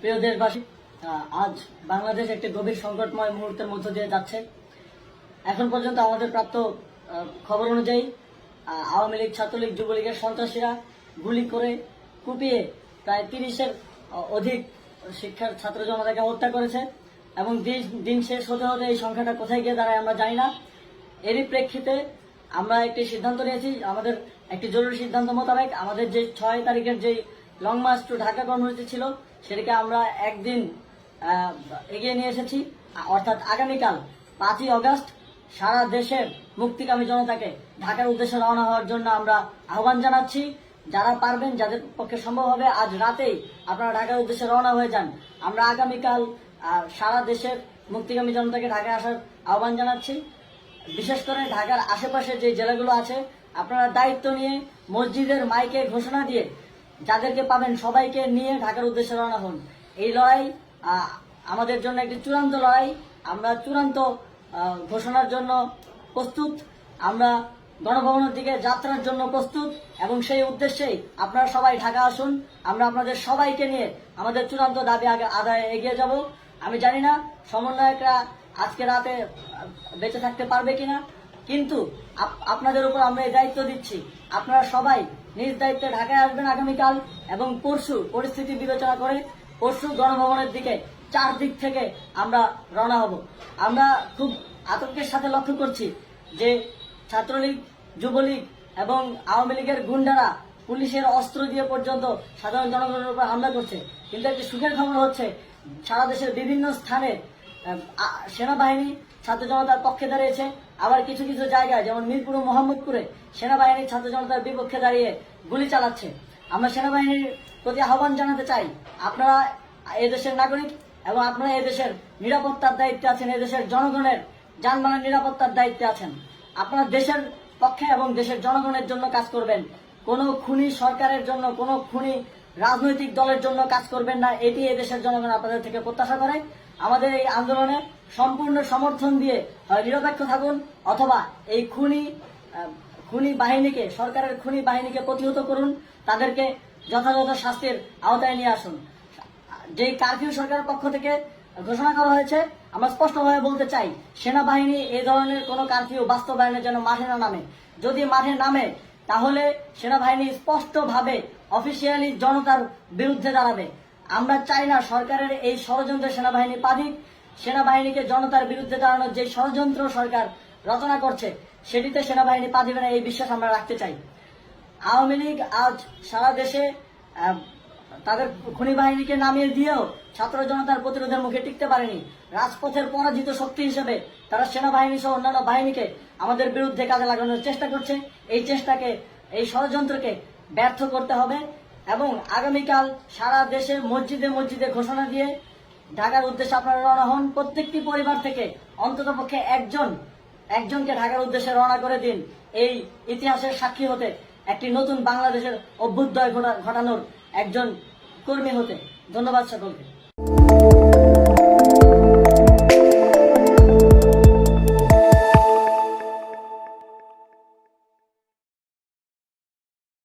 প্রিয় দেশবাসী, আজ বাংলাদেশ একটি গভীর সংকটময় মুহূর্তের মধ্য দিয়ে যাচ্ছে। এখন পর্যন্ত আমাদের প্রাপ্ত খবর অনুযায়ী আওয়ামী লীগ, ছাত্রলীগ, যুবলীগের সন্ত্রাসীরা গুলি করে কুপিয়ে প্রায় 30-এর অধিক শিক্ষার ছাত্র জনতাকে হত্যা করেছে এবং দিন শেষ হতে হতে এই সংখ্যাটা কোথায় গিয়ে দাঁড়ায় আমরা জানি না। এরই প্রেক্ষিতে আমরা একটি সিদ্ধান্ত নিয়েছি, আমাদের একটি জরুরি সিদ্ধান্ত মোতাবেক আমাদের যে 6 তারিখের যে লং মার্চ টু ঢাকা কর্মসূচি ছিল সেটাকে আমরা একদিন এগিয়ে নিয়ে এসেছি। অর্থাৎ আগামীকাল 5ই অগস্ট সারা দেশের মুক্তিকামী জনতাকে ঢাকার উদ্দেশ্যে রওনা হওয়ার জন্য আমরা আহ্বান জানাচ্ছি। যারা পারবেন, যাদের পক্ষে সম্ভব হবে, আজ রাতেই আপনারা ঢাকার উদ্দেশ্যে রওনা হয়ে যান। আমরা আগামীকাল সারা দেশের মুক্তিকামী জনতাকে ঢাকায় আসার আহ্বান জানাচ্ছি। বিশেষ করে ঢাকার আশেপাশে যে জেলাগুলো আছে, আপনারা দায়িত্ব নিয়ে মসজিদের মাইকে ঘোষণা দিয়ে যাদেরকে পাবেন সবাইকে নিয়ে ঢাকার উদ্দেশ্যে রওনা হন। এই লড়াই আমাদের জন্য একটি চূড়ান্ত লড়াই। আমরা চূড়ান্ত ঘোষণার জন্য প্রস্তুত, আমরা গণভবনের দিকে যাত্রার জন্য প্রস্তুত এবং সেই উদ্দেশ্যেই আপনারা সবাই ঢাকা আসুন। আমরা আপনাদের সবাইকে নিয়ে আমাদের চূড়ান্ত দাবি আদায়ে এগিয়ে যাব। আমি জানি না সমন্বয়করা আজকে রাতে বেঁচে থাকতে পারবে কিনা, কিন্তু আপনাদের উপর আমরা এই দায়িত্ব দিচ্ছি। আপনারা সবাই নিজ দায়িত্বে ঢাকায় আসবেন আগামীকাল এবং পরশু পরিস্থিতি বিবেচনা করে পরশু গণভবনের দিকে 4 দিক থেকে আমরা রওনা হব। আমরা খুব আতঙ্কের সাথে লক্ষ্য করছি যে ছাত্রলীগ, যুবলীগ এবং আওয়ামী লীগের গুন্ডারা পুলিশের অস্ত্র দিয়ে পর্যন্ত সাধারণ জনগণের উপর হামলা করছে। কিন্তু একটি সুখের খবর হচ্ছে, সারা দেশের বিভিন্ন স্থানে সেনাবাহিনী ছাত্র জনতার পক্ষে দাঁড়িয়েছে। আবার কিছু কিছু জায়গায় যেমন মিরপুর ও মোহাম্মদপুরে সেনাবাহিনী ছাত্র জনতার বিপক্ষে দাঁড়িয়ে গুলি চালাচ্ছে। আমরা সেনাবাহিনীর প্রতি আহ্বান জানাতে চাই, আপনারা এদেশের নাগরিক এবং আপনারা এদেশের নিরাপত্তার দায়িত্বে আছেন, এদেশের জনগণের যানবাহনের নিরাপত্তার দায়িত্বে আছেন। আপনারা দেশের পক্ষে এবং দেশের জনগণের জন্য কাজ করবেন। কোনো খুনি সরকারের জন্য, কোনো খুনি রাজনৈতিক দলের জন্য কাজ করবেন না। এটি এদেশের জনগণ আপনাদের থেকে প্রত্যাশা করে। আমাদের এই আন্দোলনে সম্পূর্ণ সমর্থন দিয়ে হয় নিরপেক্ষ থাকুন, অথবা এই খুনি বাহিনীকে, সরকারের খুনি বাহিনীকে প্রতিহত করুন, তাদেরকে যথাযথ শাস্তির আওতায় নিয়ে আসুন। যেই কারফিউ সরকারের পক্ষ থেকে ঘোষণা করা হয়েছে, আমরা স্পষ্টভাবে বলতে চাই, সেনাবাহিনী এই ধরনের কোনো কারফিউ বাস্তবায়নের জন্য মাঠে না নামে। যদি মাঠে নামে তাহলে সেনাবাহিনী স্পষ্টভাবে অফিসিয়ালি জনতার বিরুদ্ধে দাঁড়াবে। আমরা চাই না সরকারের এই ষড়যন্ত্র সেনাবাহিনী পাদিক। সেনাবাহিনীকে জনতার বিরুদ্ধে দাঁড়ানোর যে ষড়যন্ত্র সরকার রচনা করছে সেটিতে সেনাবাহিনী পা দিবে না, এই বিশ্বাস আমরা রাখতে চাই। আওয়ামী লীগ আজ সারা দেশে তাদের খুনি বাহিনীকে নামিয়ে দিয়েও ছাত্র জনতার প্রতিরোধের মুখে টিকতে পারেনি। রাজপথের পরাজিত শক্তি হিসেবে তারা সেনাবাহিনী সহ অন্যান্য বাহিনীকে আমাদের বিরুদ্ধে কাজে লাগানোর চেষ্টা করছে। এই চেষ্টাকে, এই ষড়যন্ত্রকে ব্যর্থ করতে হবে এবং আগামীকাল সারা দেশে মসজিদে মসজিদে ঘোষণা দিয়ে ঢাকার উদ্দেশ্যে আপনারা রওনা হন। প্রত্যেকটি পরিবার থেকে অন্তত পক্ষে একজনকে ঢাকার উদ্দেশ্যে রওনা করে দিন, এই ইতিহাসের সাক্ষী হতে, একটি নতুন বাংলাদেশের অভ্যুদয় ঘটানোর একজন কর্মী হতে। ধন্যবাদ সকলকে।